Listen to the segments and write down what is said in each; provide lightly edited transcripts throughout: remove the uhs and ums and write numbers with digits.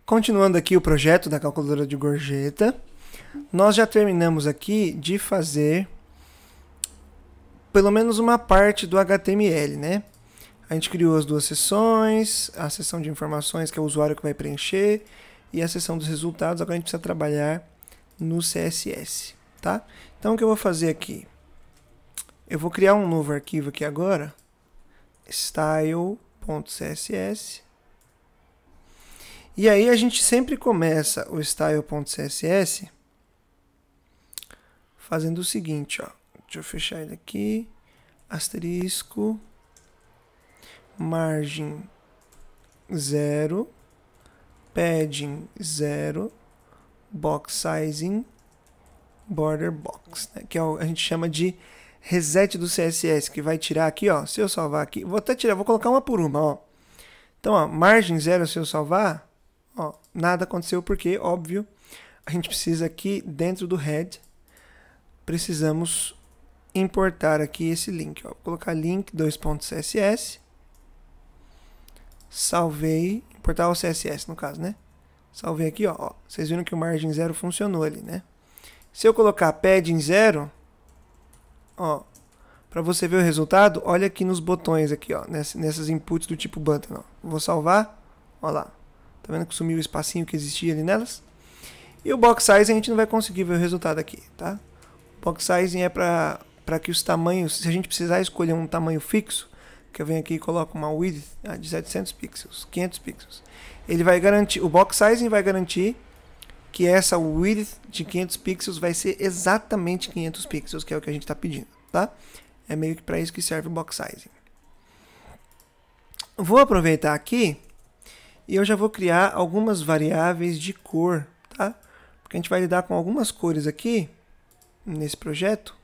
Continuando aqui o projeto da calculadora de gorjeta, nós já terminamos aqui de fazer pelo menos uma parte do HTML, né? A gente criou as duas seções, a seção de informações, que é o usuário que vai preencher, e a seção dos resultados. Agora a gente precisa trabalhar no CSS, tá? Então o que eu vou fazer aqui? Eu vou criar um novo arquivo aqui agora, style.css. E aí a gente sempre começa o style.css fazendo o seguinte, ó. Deixa eu fechar ele aqui. Asterisco, margem 0, padding 0, box sizing, border box, né? Que é a gente chama de reset do CSS, que vai tirar aqui, ó. Se eu salvar aqui, vou até tirar, vou colocar uma por uma, ó. Então, ó, margem 0, se eu salvar, ó, nada aconteceu porque, óbvio, a gente precisa aqui dentro do head, precisamos importar aqui esse link, ó. Vou colocar link 2.css, salvei, importar o CSS no caso, né? Salvei aqui, ó. Vocês viram que o margem 0 funcionou ali, né? Se eu colocar padding 0, ó, para você ver o resultado, olha aqui nos botões aqui, ó, nessas inputs do tipo button, ó. Vou salvar, ó lá. Tá vendo que sumiu o espacinho que existia ali nelas? E o box size a gente não vai conseguir ver o resultado aqui, tá? O box sizing é para que os tamanhos, se a gente precisar escolher um tamanho fixo, que eu venho aqui e coloco uma width de 700 pixels, 500 pixels. Ele vai garantir, o box sizing vai garantir que essa width de 500 pixels vai ser exatamente 500 pixels, que é o que a gente está pedindo, tá? É meio que para isso que serve o box sizing. Vou aproveitar aqui e eu já vou criar algumas variáveis de cor, tá? Porque a gente vai lidar com algumas cores aqui nesse projeto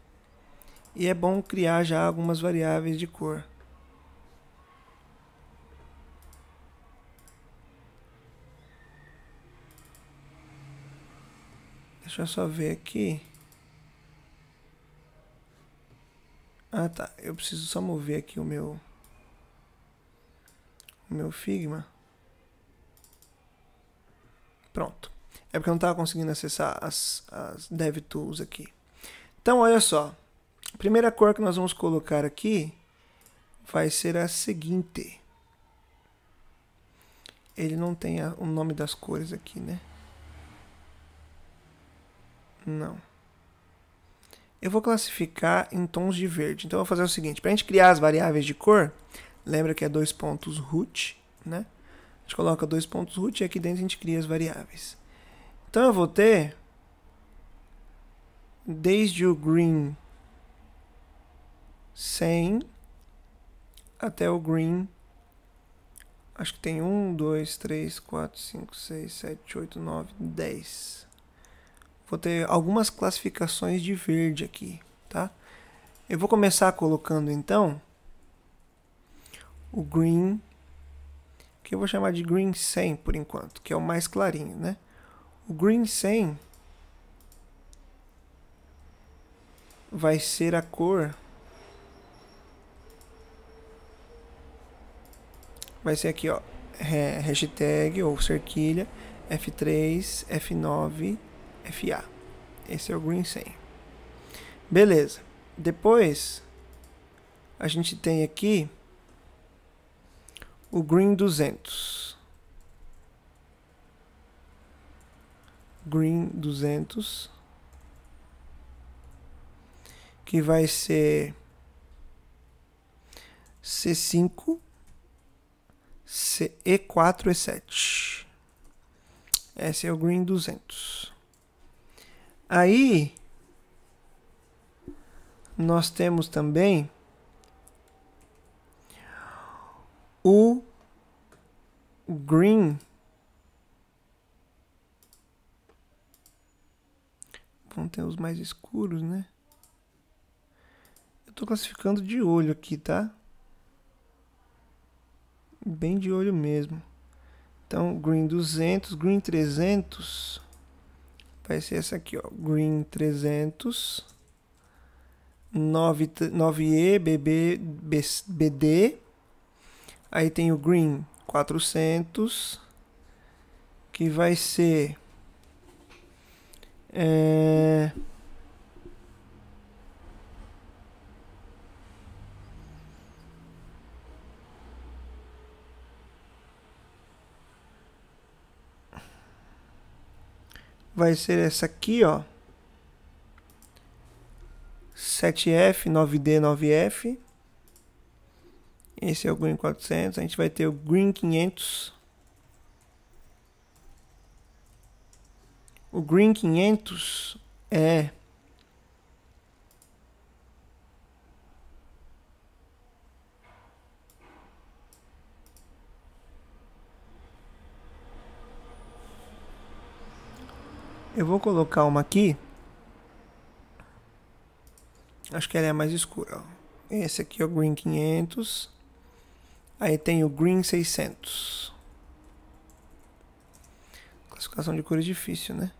e é bom criar já algumas variáveis de cor. Deixa eu só ver aqui. Ah, tá. Eu preciso só mover aqui o meu Figma. Pronto. É porque eu não estava conseguindo acessar as DevTools aqui. Então, olha só. A primeira cor que nós vamos colocar aqui vai ser a seguinte. Ele não tem o nome das cores aqui, né? Não. Eu vou classificar em tons de verde. Então, eu vou fazer o seguinte. Para a gente criar as variáveis de cor, lembra que é root, né? A gente coloca root e aqui dentro a gente cria as variáveis. Então, eu vou ter desde o green 100 até o green, acho que tem 1, 2, 3, 4, 5, 6, 7, 8, 9, 10. Vou ter algumas classificações de verde aqui, tá? Eu vou começar colocando, então, o green, que eu vou chamar de green 100 por enquanto, que é o mais clarinho, né? O green 100 vai ser a cor, vai ser aqui, ó, hashtag ou cerquilha F3, F9, FA. Esse é o green 100. Beleza. Depois, a gente tem aqui o green 200. Green 200. Que vai ser C5, E4, E7. Esse é o green 200. Aí, nós temos também o green. Vão ter os mais escuros, né? Eu estou classificando de olho aqui, tá? Bem de olho mesmo. Então, green 200, green 300... vai ser essa aqui, ó, green 300, 9E, BD, aí tem o green 400, que vai ser essa aqui, ó. 7F, 9D, 9F. Esse é o Green 400. A gente vai ter o Green 500. O Green 500 é... Eu vou colocar uma aqui. Acho que ela é mais escura, ó. Esse aqui é o Green 500. Aí tem o Green 600. Classificação de cores difícil, né?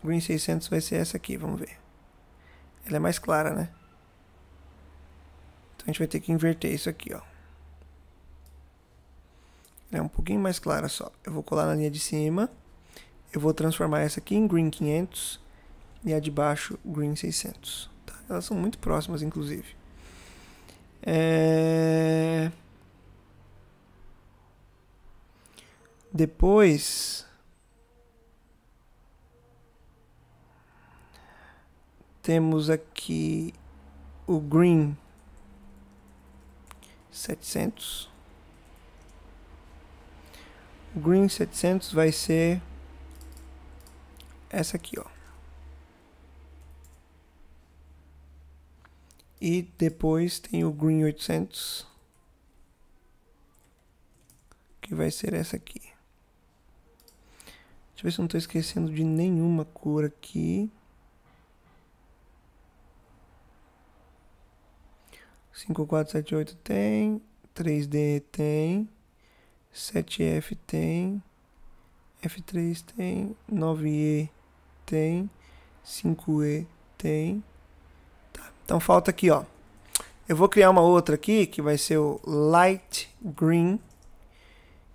Green 600 vai ser essa aqui, vamos ver. Ela é mais clara, né? Então a gente vai ter que inverter isso aqui, ó. Ela é um pouquinho mais clara só. Eu vou colar na linha de cima. Eu vou transformar essa aqui em Green 500 e a de baixo Green 600. Tá? Elas são muito próximas, inclusive. Depois temos aqui o Green 700. O Green 700 vai ser essa aqui, ó. E depois tem o Green 800, que vai ser essa aqui. Deixa eu ver se eu não estou esquecendo de nenhuma cor aqui. 5478 tem, 3D tem, 7F tem, F3 tem, 9E tem, 5E tem. Tá, então falta aqui, ó. Eu vou criar uma outra aqui que vai ser o Light Green,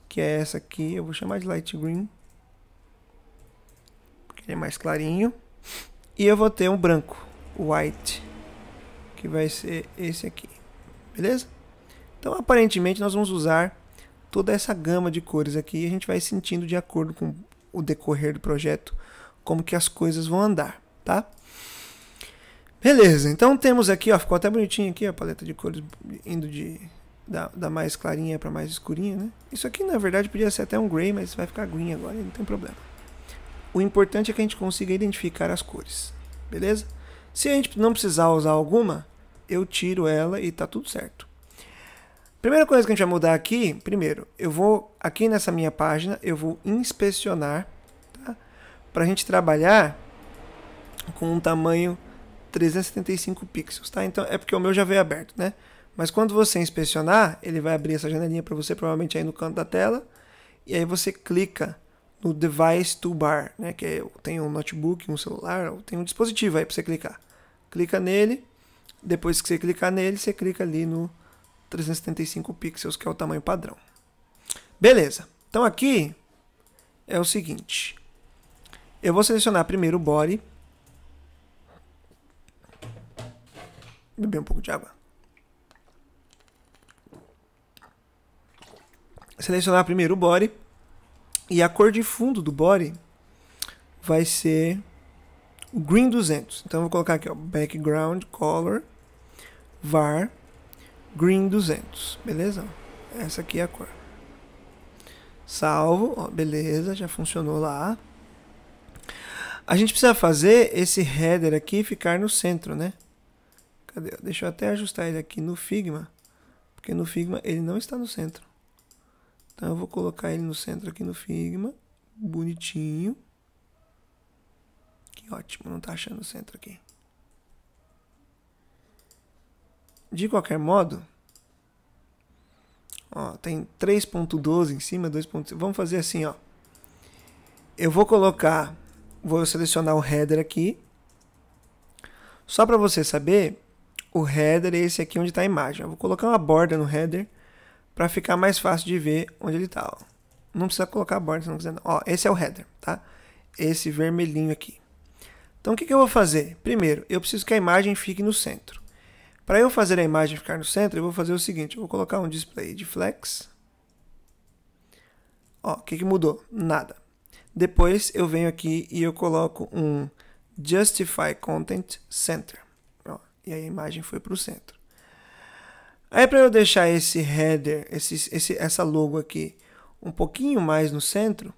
que é essa aqui. Eu vou chamar de Light Green, porque ele é mais clarinho. E eu vou ter um branco, White, que vai ser esse aqui. Beleza? Então, aparentemente, nós vamos usar toda essa gama de cores aqui e a gente vai sentindo de acordo com o decorrer do projeto como que as coisas vão andar, tá? Beleza, então temos aqui, ó, ficou até bonitinho aqui a paleta de cores indo da mais clarinha para mais escurinha, né? Isso aqui, na verdade, podia ser até um gray, mas vai ficar green agora, não tem problema. O importante é que a gente consiga identificar as cores, beleza? Se a gente não precisar usar alguma, eu tiro ela e tá tudo certo. Primeira coisa que a gente vai mudar aqui, primeiro, eu vou, aqui nessa minha página, eu vou inspecionar, tá? Para a gente trabalhar com um tamanho 375 pixels, tá? Então, é porque o meu já veio aberto, né? Mas quando você inspecionar, ele vai abrir essa janelinha para você, provavelmente aí no canto da tela, e aí você clica no Device Toolbar, né? Que tem um notebook, um celular, tem um dispositivo aí para você clicar. Clica nele, depois que você clicar nele, você clica ali no 375 pixels, que é o tamanho padrão. Beleza. Então aqui é o seguinte. Eu vou selecionar primeiro o body. Beber um pouco de água. Selecionar primeiro o body. E a cor de fundo do body vai ser o Green 200. Então eu vou colocar aqui, ó, Background Color var Green 200, beleza? Essa aqui é a cor. Salvo, ó, beleza, já funcionou lá. A gente precisa fazer esse header aqui ficar no centro, né? Cadê? Deixa eu até ajustar ele aqui no Figma, porque no Figma ele não está no centro. Então eu vou colocar ele no centro aqui no Figma, bonitinho. Que ótimo, não está achando o centro aqui. De qualquer modo, ó, tem 3.12 em cima, 2.5. Vamos fazer assim, ó. Eu vou colocar, vou selecionar o header aqui. Só para você saber, o header é esse aqui onde está a imagem. Eu vou colocar uma borda no header para ficar mais fácil de ver onde ele está. Não precisa colocar a borda se não quiser não. Ó, esse é o header, tá? Esse vermelhinho aqui. Então o que eu vou fazer? Primeiro, eu preciso que a imagem fique no centro. Para eu fazer a imagem ficar no centro, eu vou fazer o seguinte. Eu vou colocar um display de flex. Ó, o que mudou? Nada. Depois eu venho aqui e eu coloco um Justify Content Center. Ó, e aí a imagem foi para o centro. Aí para eu deixar esse header, essa logo aqui um pouquinho mais no centro,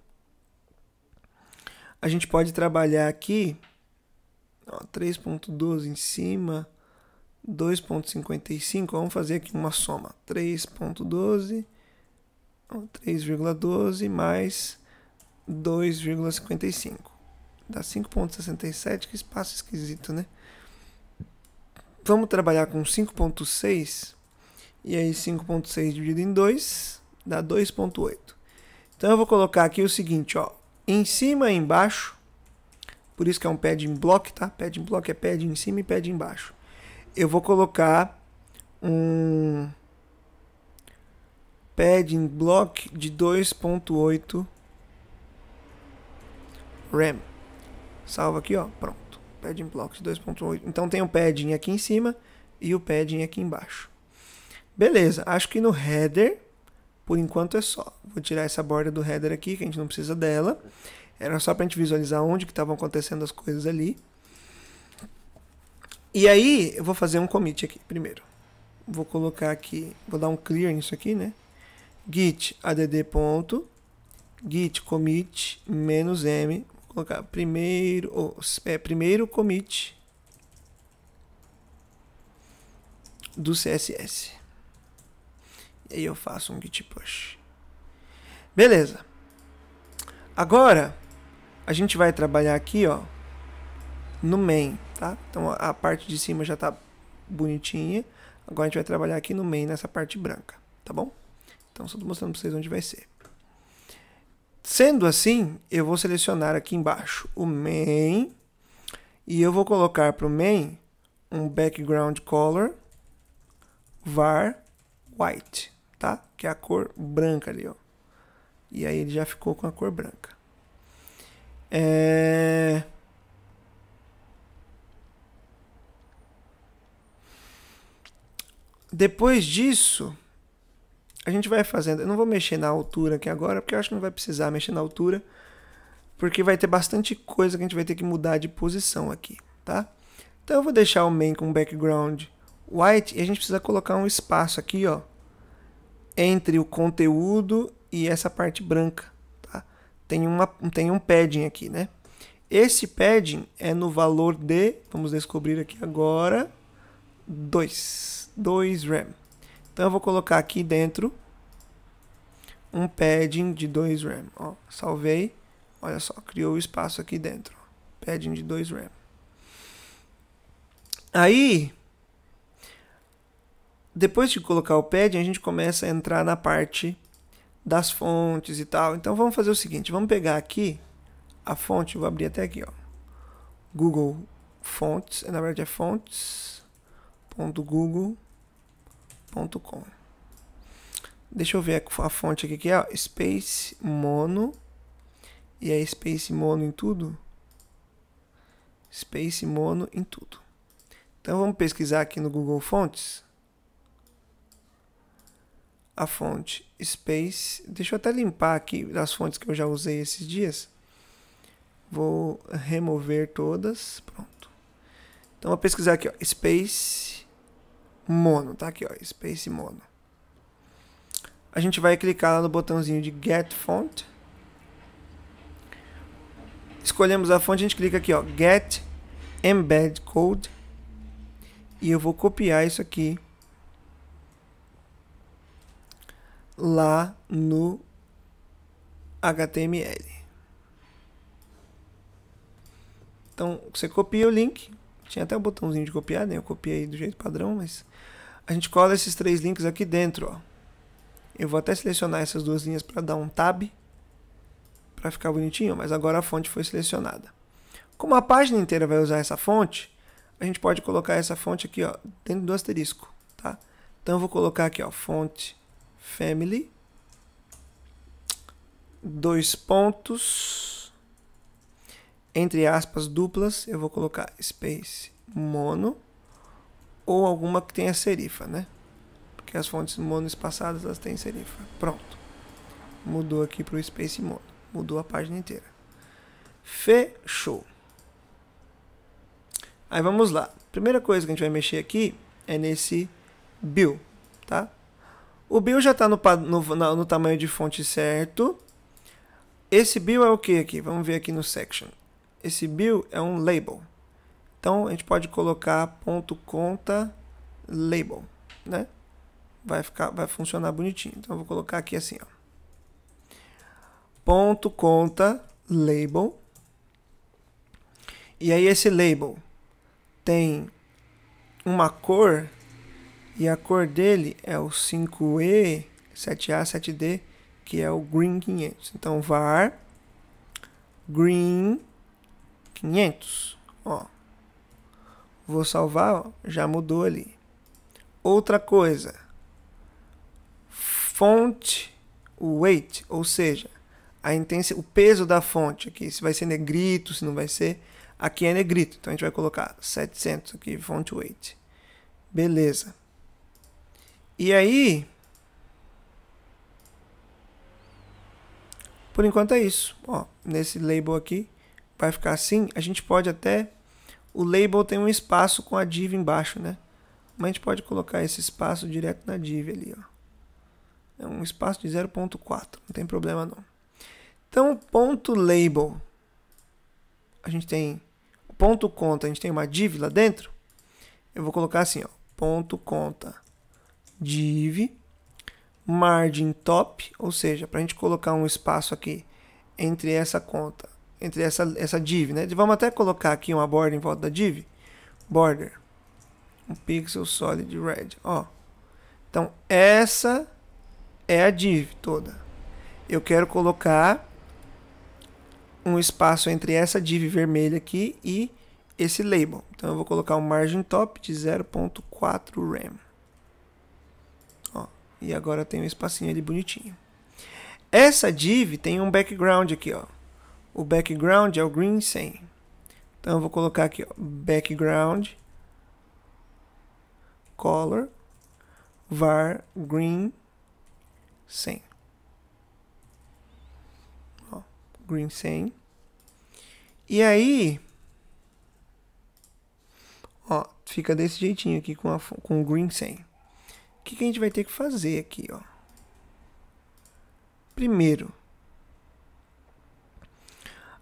a gente pode trabalhar aqui 3.12 em cima, 2.55, vamos fazer aqui uma soma, 3.12, 3,12 mais 2,55, dá 5.67, que espaço esquisito, né? Vamos trabalhar com 5.6, e aí 5.6 dividido em 2, dá 2.8. Então eu vou colocar aqui o seguinte, ó, em cima e embaixo, por isso que é um padding block, tá? Padding block é padding em cima e padding embaixo. Eu vou colocar um padding block de 2.8 RAM. Salva aqui, ó, pronto. Padding block de 2.8. Então tem o padding aqui em cima e o padding aqui embaixo. Beleza, acho que no header, por enquanto é só. Vou tirar essa borda do header aqui, que a gente não precisa dela. Era só para a gente visualizar onde que estavam acontecendo as coisas ali. E aí, eu vou fazer um commit aqui, primeiro. Vou colocar aqui, vou dar um clear nisso aqui, né? Git add ponto, git commit -m, vou colocar primeiro commit do CSS. E aí eu faço um git push. Beleza. Agora, a gente vai trabalhar aqui, ó, no main, tá? Então a parte de cima já tá bonitinha. Agora a gente vai trabalhar aqui no main, nessa parte branca, tá bom? Então só tô mostrando pra vocês onde vai ser. Sendo assim, eu vou selecionar aqui embaixo o main e eu vou colocar pro main um background color var white, tá? Que é a cor branca ali, ó. E aí ele já ficou com a cor branca. Depois disso, a gente vai fazendo. Eu não vou mexer na altura aqui agora, porque eu acho que não vai precisar mexer na altura, porque vai ter bastante coisa que a gente vai ter que mudar de posição aqui, tá? Então eu vou deixar o main com background white e a gente precisa colocar um espaço aqui, ó, entre o conteúdo e essa parte branca, tá? Tem um padding aqui, né? Esse padding é no valor de, vamos descobrir aqui agora, 2 RAM. Então eu vou colocar aqui dentro um padding de 2 RAM. Ó, salvei. Olha só, criou o espaço aqui dentro. Padding de 2 RAM. Aí, depois de colocar o padding, a gente começa a entrar na parte das fontes e tal. Então vamos fazer o seguinte, vamos pegar aqui a fonte, vou abrir até aqui, ó. Google Fonts, na verdade é fonts.google.com. Deixa eu ver a fonte aqui que é, ó, Space Mono. E é Space Mono em tudo? Space Mono em tudo. Então vamos pesquisar aqui no Google Fontes. A fonte Space. Deixa eu até limpar aqui das fontes que eu já usei esses dias. Vou remover todas. Pronto. Então vou pesquisar aqui, ó, Space Mono. Tá aqui, ó, Space Mono. A gente vai clicar lá no botãozinho de Get Font. Escolhemos a fonte, a gente clica aqui, ó, Get Embed Code. E eu vou copiar isso aqui lá no HTML. Então, você copia o link. Tinha até o botãozinho de copiar, né? Eu copiei do jeito padrão, mas a gente cola esses 3 links aqui dentro, ó. Eu vou até selecionar essas 2 linhas para dar um tab, para ficar bonitinho, mas agora a fonte foi selecionada. Como a página inteira vai usar essa fonte, a gente pode colocar essa fonte aqui, ó, dentro do asterisco, tá? Então eu vou colocar aqui, ó, font family dois pontos, entre aspas duplas, eu vou colocar space mono, ou alguma que tenha serifa, né? Porque as fontes monoespaçadas, elas têm serifa. Pronto. Mudou aqui para o space mono. Mudou a página inteira. Fechou. Aí vamos lá. Primeira coisa que a gente vai mexer aqui é nesse bill, tá? O bill já está no tamanho de fonte certo. Esse bill é o que aqui? Vamos ver aqui no section. Esse bill é um label. Então, a gente pode colocar ponto conta label, né? Vai funcionar bonitinho. Então, eu vou colocar aqui assim, ó. Ponto conta label. E aí, esse label tem uma cor, e a cor dele é o 5E, 7A, 7D, que é o green 500. Então, var green 500, ó. Vou salvar, ó, já mudou ali. Outra coisa, font weight, ou seja, o peso da fonte aqui, se vai ser negrito, se não vai ser. Aqui é negrito, então a gente vai colocar 700 aqui, font weight. Beleza. E aí, por enquanto é isso. Ó, nesse label aqui, vai ficar assim. A gente pode até... O label tem um espaço com a div embaixo, né? Mas a gente pode colocar esse espaço direto na div ali, ó. É um espaço de 0.4, não tem problema não. Então, ponto label, a gente tem ponto conta, a gente tem uma div lá dentro. Eu vou colocar assim, ó, ponto conta div margin top, ou seja, para a gente colocar um espaço aqui entre essa conta, entre essa div, né? Vamos até colocar aqui uma border em volta da div, border, um pixel solid red, ó. Então essa é a div toda. Eu quero colocar um espaço entre essa div vermelha aqui e esse label. Então eu vou colocar um margin top de 0.4 rem. Ó, e agora tem um espacinho ali bonitinho. Essa div tem um background aqui, ó. O background é o green 100. Então eu vou colocar aqui, ó, background color var green 100. Ó, green 100. E aí, ó, fica desse jeitinho aqui com o green 100. O que a gente vai ter que fazer aqui, ó? Primeiro,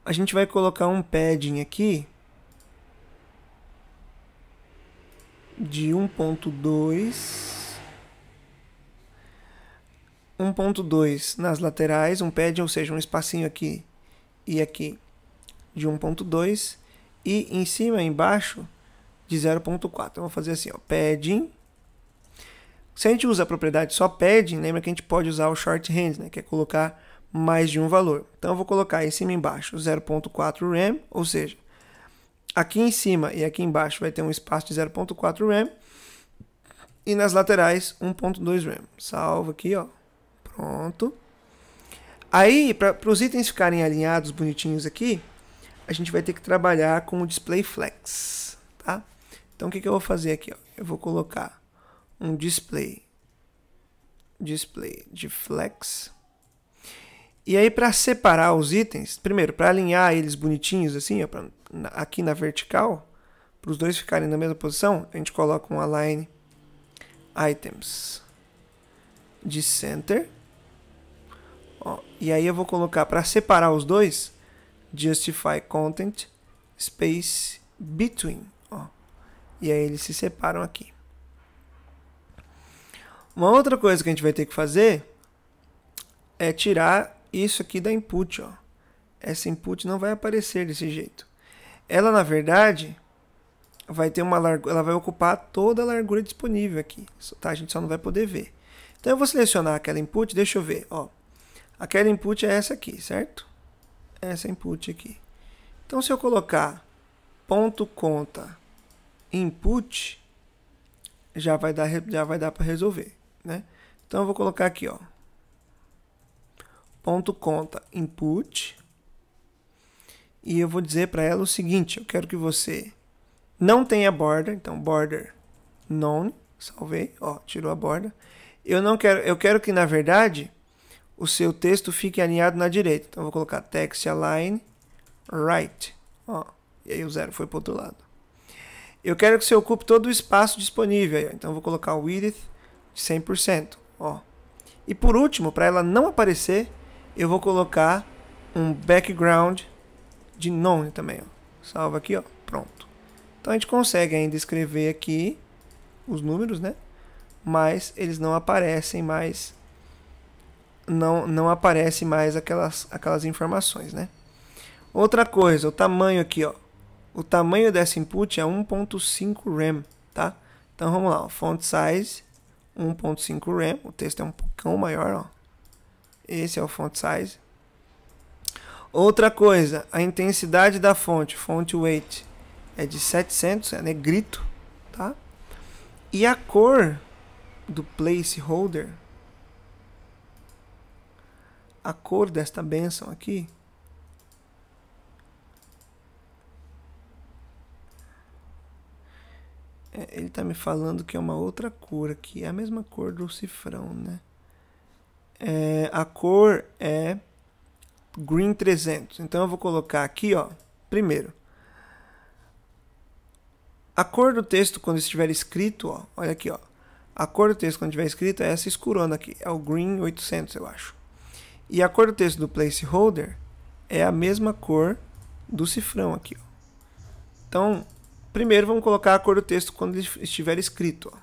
a gente vai colocar um padding aqui de 1.2 nas laterais, um padding, ou seja, um espacinho aqui e aqui de 1.2 e em cima e embaixo de 0.4. Eu vou fazer assim, ó, padding. Se a gente usa a propriedade só padding, lembra que a gente pode usar o shorthand, né, que é colocar mais de um valor. Então eu vou colocar em cima e embaixo 0.4 rem, ou seja, aqui em cima e aqui embaixo vai ter um espaço de 0.4 rem e nas laterais 1.2 rem. Salva aqui, ó. Pronto. Aí, para os itens ficarem alinhados bonitinhos aqui, a gente vai ter que trabalhar com o display flex, tá? Então o que eu vou fazer aqui, ó? Eu vou colocar um display de flex. E aí, para separar os itens, primeiro, para alinhar eles bonitinhos assim, ó, aqui na vertical, para os dois ficarem na mesma posição, a gente coloca um align items de center. Ó, e aí eu vou colocar, para separar os dois, justify content space between. Ó, e aí eles se separam aqui. Uma outra coisa que a gente vai ter que fazer é tirar isso aqui da input, ó. Essa input não vai aparecer desse jeito. Ela, na verdade, vai ter uma largura, ela vai ocupar toda a largura disponível aqui, tá? A gente só não vai poder ver. Então eu vou selecionar aquela input, deixa eu ver, ó. Aquela input é essa aqui, certo? Essa input aqui. Então se eu colocar ponto conta input, já vai dar para resolver, né? Então eu vou colocar aqui, ó, ponto conta input, e eu vou dizer para ela o seguinte: eu quero que você não tenha border, então border none, salvei, ó, tirou a borda. Eu quero que, na verdade, o seu texto fique alinhado na direita. Então eu vou colocar text align right, ó, e aí o 0 foi para o outro lado. Eu quero que você ocupe todo o espaço disponível, aí, ó, então eu vou colocar o width de 100%, ó. E por último, para ela não aparecer, eu vou colocar um background de none também, ó. Salva aqui, ó, pronto. Então a gente consegue ainda escrever aqui os números, né? Mas eles não aparecem mais, não aparece mais aquelas informações, né? Outra coisa, o tamanho aqui, ó. O tamanho dessa input é 1.5 rem, tá? Então vamos lá, ó, font size 1.5 rem, o texto é um pouquinho maior, ó. Esse é o font size. Outra coisa, a intensidade da fonte, font weight, é de 700, é negrito, tá? E a cor do placeholder, a cor desta benção aqui, ele está me falando que é uma outra cor aqui, é a mesma cor do cifrão, né? A cor é green 300, então eu vou colocar aqui, ó, primeiro, a cor do texto quando estiver escrito, ó, olha aqui, ó, a cor do texto quando estiver escrito é essa escurona aqui, é o green 800, eu acho. E a cor do texto do placeholder é a mesma cor do cifrão aqui, ó. Então, primeiro vamos colocar a cor do texto quando ele estiver escrito, ó.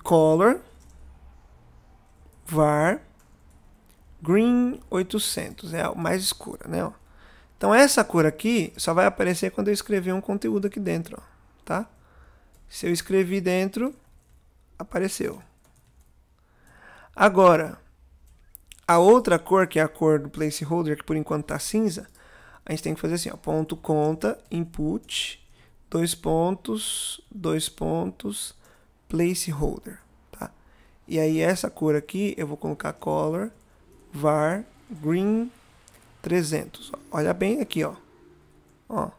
Color var green 800, é a mais escura, né, ó. Então essa cor aqui só vai aparecer quando eu escrever um conteúdo aqui dentro, ó, tá? Se eu escrevi dentro, apareceu. Agora, a outra cor, que é a cor do placeholder, que por enquanto está cinza, a gente tem que fazer assim, ó, ponto conta, input, dois pontos, placeholder, tá? E aí essa cor aqui, eu vou colocar color var green 300. Ó. Olha bem aqui, ó. Ó,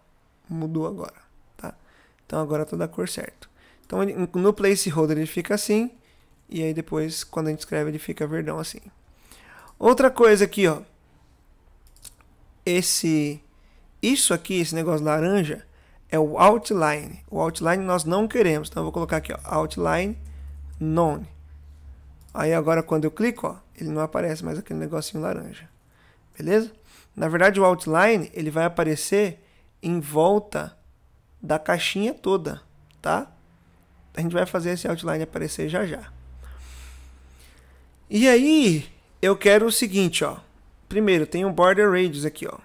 mudou agora, tá? Então agora tá da cor certo. Então no placeholder ele fica assim, e aí depois quando a gente escreve ele fica verdão assim. Outra coisa aqui, ó. Isso aqui, esse negócio laranja, é o outline. O outline nós não queremos, então eu vou colocar aqui, ó, outline none. Aí agora quando eu clico, ó, ele não aparece mais aquele negocinho laranja. Beleza? Na verdade o outline, ele vai aparecer em volta da caixinha toda, tá? A gente vai fazer esse outline aparecer já já. E aí, eu quero o seguinte, ó. Primeiro, tem um border radius aqui, ó.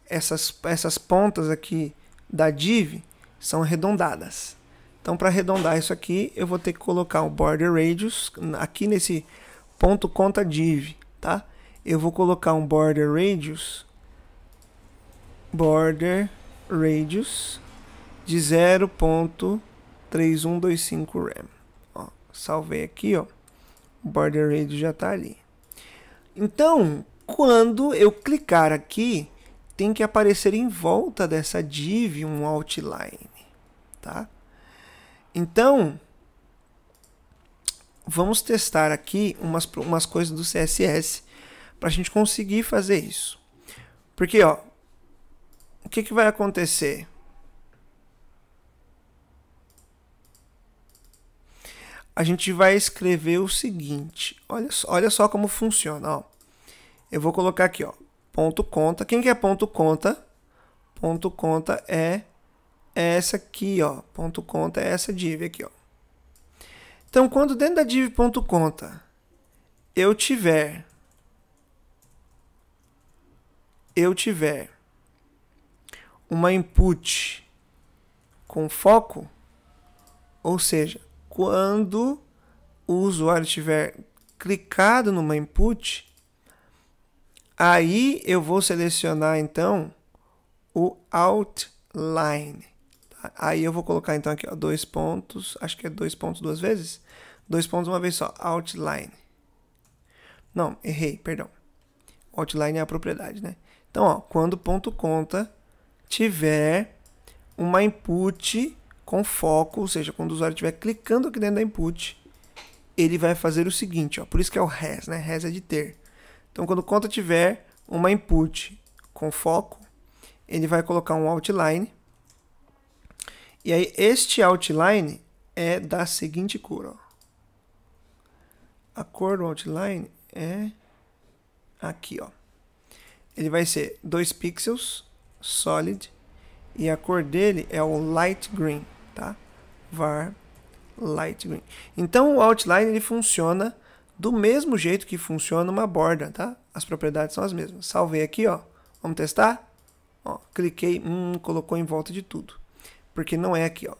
Essas pontas aqui da div são arredondadas. Então, para arredondar isso aqui, eu vou ter que colocar um border radius aqui nesse ponto conta div, tá? Eu vou colocar um border radius de 0.3125 rem. Ó, salvei aqui, ó. O border radius já está ali. Então, quando eu clicar aqui, tem que aparecer em volta dessa div um outline, tá? Então, vamos testar aqui umas coisas do CSS para a gente conseguir fazer isso. Porque, ó, o que vai acontecer? A gente vai escrever o seguinte, olha só como funciona, ó. Eu vou colocar aqui, ó, ponto conta. Quem que é ponto conta? Ponto conta é essa aqui, ó. Ponto conta é essa div aqui, ó. Então, quando dentro da div ponto conta eu tiver uma input com foco, ou seja, quando o usuário tiver clicado numa input, aí eu vou selecionar então o outline. Tá? Aí eu vou colocar então aqui, ó, 2 pontos, acho que é 2 pontos duas vezes, 2 pontos uma vez só, outline. Não, errei, perdão. Outline é a propriedade, né? Então, ó, quando ponto conta tiver uma input com foco, ou seja, quando o usuário estiver clicando aqui dentro da input, ele vai fazer o seguinte, ó, por isso que é o has, né? Has é de ter. Então, quando conta tiver uma input com foco, ele vai colocar um outline. E aí, este outline é da seguinte cor, ó. A cor do outline é aqui, ó. Ele vai ser 2 pixels, solid, e a cor dele é o light green, tá? Var light green. Então, o outline ele funciona do mesmo jeito que funciona uma borda, tá? As propriedades são as mesmas. Salvei aqui, ó. Vamos testar? Ó, cliquei, colocou em volta de tudo. Porque não é aqui, ó.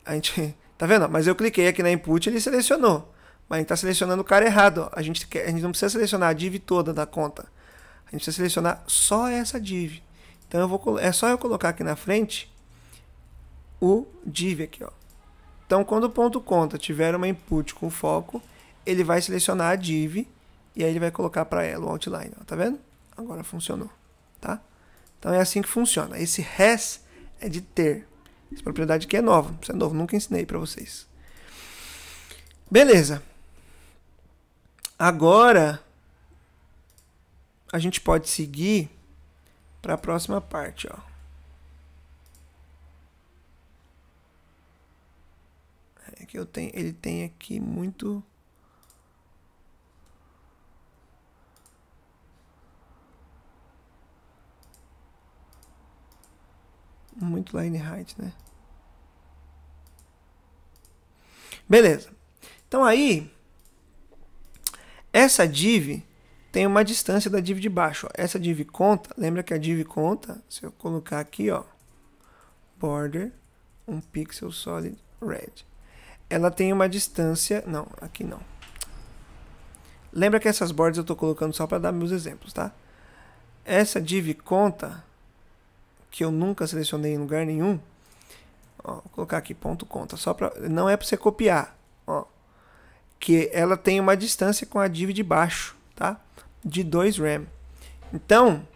A gente, tá vendo? Mas eu cliquei aqui na input, ele selecionou. Mas a gente está selecionando o cara errado, ó. A gente não precisa selecionar a div toda da conta. A gente precisa selecionar só essa div. Então é só eu colocar aqui na frente o div aqui, ó. Então quando o ponto conta tiver uma input com foco, ele vai selecionar a div e aí ele vai colocar para ela o outline, ó. Tá vendo? Agora funcionou, tá? Então é assim que funciona. Esse has é de ter. Essa propriedade aqui é nova, isso é novo, nunca ensinei para vocês. Beleza. Agora a gente pode seguir para a próxima parte, ó. É que ele tem aqui muito line height, né? Beleza. Então aí essa div tem uma distância da div de baixo, ó. Essa div conta, lembra que a div conta, se eu colocar aqui, ó, border 1 pixel solid red. Ela tem uma distância, não, aqui não. Lembra que essas bordas eu estou colocando só para dar meus exemplos, tá? Essa div conta, que eu nunca selecionei em lugar nenhum, ó, vou colocar aqui ponto conta, só para, não é para você copiar, ó, que ela tem uma distância com a div de baixo, tá? De 2 rem. Então,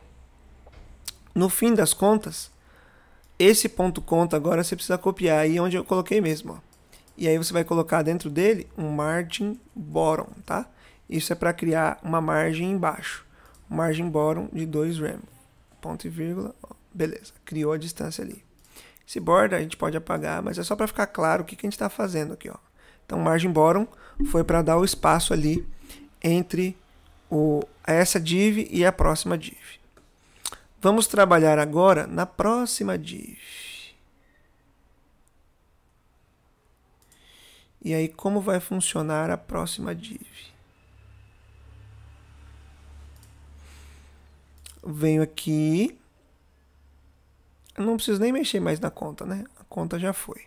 no fim das contas, esse ponto conta agora você precisa copiar aí onde eu coloquei mesmo, ó. E aí você vai colocar dentro dele um margin bottom, tá? Isso é para criar uma margem embaixo. Margin bottom de 2 rem. Ponto e vírgula, ó, beleza, criou a distância ali. Esse border a gente pode apagar, mas é só para ficar claro o que a gente está fazendo aqui, ó. Então, margin bottom foi para dar o espaço ali entre essa div e a próxima div. Vamos trabalhar agora na próxima div. E aí, como vai funcionar a próxima div? Venho aqui. Eu não preciso nem mexer mais na conta, né? A conta já foi.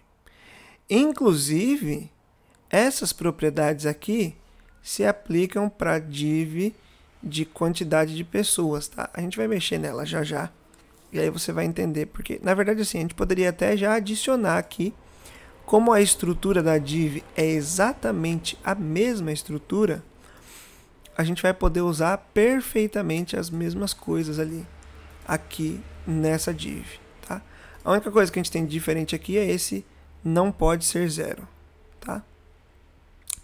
Inclusive, essas propriedades aqui se aplicam para div de quantidade de pessoas, tá? A gente vai mexer nela já já. E aí você vai entender, porque na verdade assim, a gente poderia até já adicionar aqui, como a estrutura da div é exatamente a mesma estrutura, a gente vai poder usar perfeitamente as mesmas coisas ali, aqui nessa div, tá? A única coisa que a gente tem de diferente aqui é esse não pode ser 0, tá?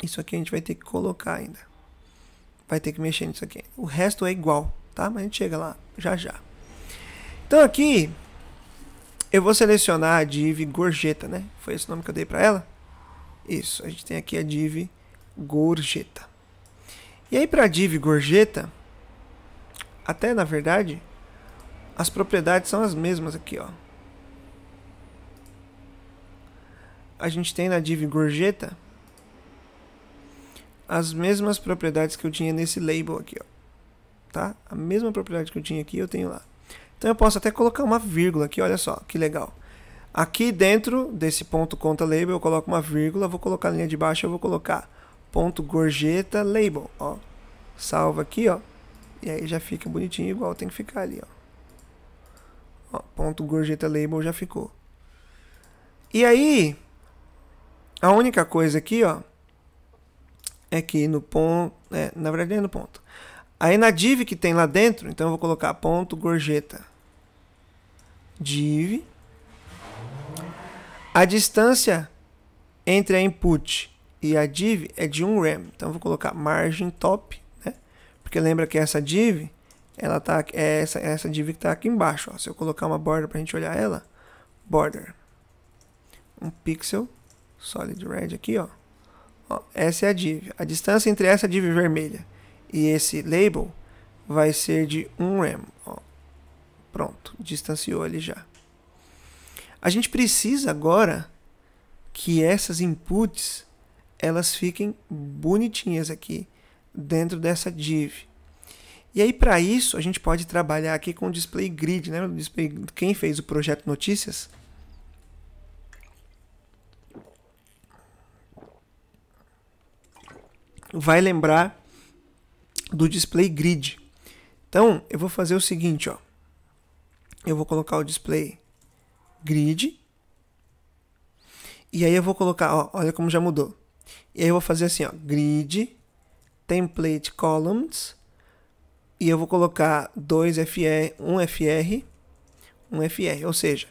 Isso aqui a gente vai ter que colocar ainda. Vai ter que mexer nisso aqui. O resto é igual, tá? Mas a gente chega lá já já. Então aqui eu vou selecionar a div gorjeta, né? Foi esse o nome que eu dei para ela? Isso, a gente tem aqui a div gorjeta. E aí para a div gorjeta, até na verdade, as propriedades são as mesmas aqui, ó. A gente tem na div gorjeta as mesmas propriedades que eu tinha nesse label aqui, ó. Tá? A mesma propriedade que eu tinha aqui, eu tenho lá. Então eu posso até colocar uma vírgula aqui, olha só, que legal. Aqui dentro desse ponto conta label, eu coloco uma vírgula, vou colocar na linha de baixo, eu vou colocar ponto gorjeta label, ó. Salva aqui, ó. E aí já fica bonitinho, igual tem que ficar ali, ó. Ó, ponto gorjeta label já ficou. E aí, a única coisa aqui, ó, aqui no ponto, na verdade é no ponto. Aí na div que tem lá dentro, então eu vou colocar ponto gorjeta div. A distância entre a input e a div é de 1 rem. Então eu vou colocar margem top, né? Porque lembra que essa div, ela tá, essa div que está aqui embaixo. Ó. Se eu colocar uma border para a gente olhar ela, border, um pixel, solid red aqui, ó. Essa é a div. A distância entre essa div vermelha e esse label vai ser de 1 rem. Ó. Pronto, distanciou ele já. A gente precisa agora que essas inputs elas fiquem bonitinhas aqui dentro dessa div. E aí para isso a gente pode trabalhar aqui com o display grid, né? Quem fez o projeto Notícias vai lembrar do display grid. Então eu vou fazer o seguinte, ó. Eu vou colocar o display grid. E aí eu vou colocar, ó, olha como já mudou. E aí eu vou fazer assim, ó, grid, template columns, e eu vou colocar 2 FR, 1 FR, 1 FR, ou seja,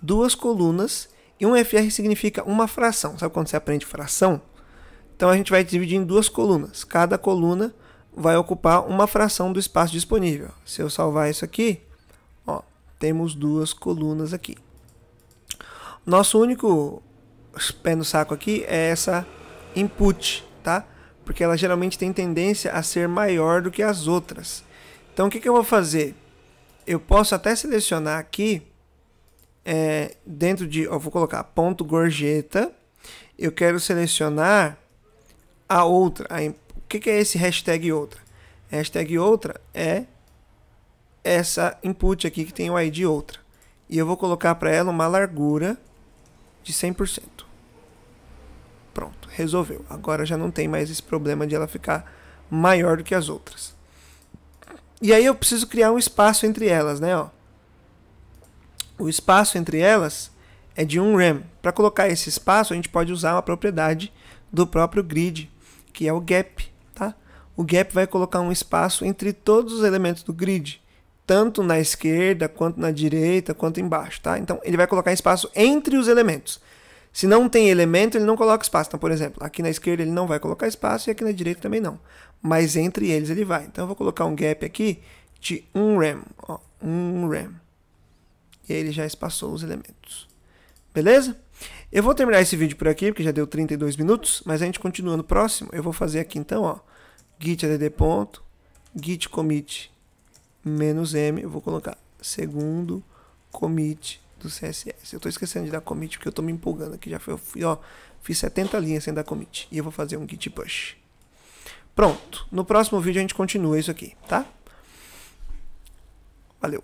2 colunas, e 1 FR significa uma fração. Sabe quando você aprende fração? Então a gente vai dividir em 2 colunas. Cada coluna vai ocupar uma fração do espaço disponível. Se eu salvar isso aqui, ó, temos 2 colunas aqui. Nosso único pé no saco aqui é essa input, tá? Porque ela geralmente tem tendência a ser maior do que as outras. Então o que eu vou fazer? Eu posso até selecionar aqui, dentro de, eu vou colocar ponto gorjeta, eu quero selecionar a outra. O que é esse hashtag outra? Hashtag outra é essa input aqui que tem o ID outra. E eu vou colocar para ela uma largura de 100%. Pronto, resolveu. Agora já não tem mais esse problema de ela ficar maior do que as outras. E aí eu preciso criar um espaço entre elas, né? Ó. O espaço entre elas é de 1 rem. Para colocar esse espaço, a gente pode usar uma propriedade do próprio grid, que é o gap. Tá? O gap vai colocar um espaço entre todos os elementos do grid, tanto na esquerda, quanto na direita, quanto embaixo. Tá? Então, ele vai colocar espaço entre os elementos. Se não tem elemento, ele não coloca espaço. Então, por exemplo, aqui na esquerda ele não vai colocar espaço e aqui na direita também não. Mas entre eles ele vai. Então, eu vou colocar um gap aqui de 1 rem. Ó, 1 rem. E aí ele já espaçou os elementos. Beleza? Eu vou terminar esse vídeo por aqui, porque já deu 32 minutos. Mas a gente continua no próximo. Eu vou fazer aqui então, ó, git add ponto, git commit -m. Eu vou colocar segundo commit do CSS. Eu estou esquecendo de dar commit porque eu estou me empolgando aqui. Já fui, ó, fiz 70 linhas sem dar commit. E eu vou fazer um git push. Pronto. No próximo vídeo a gente continua isso aqui, tá? Valeu.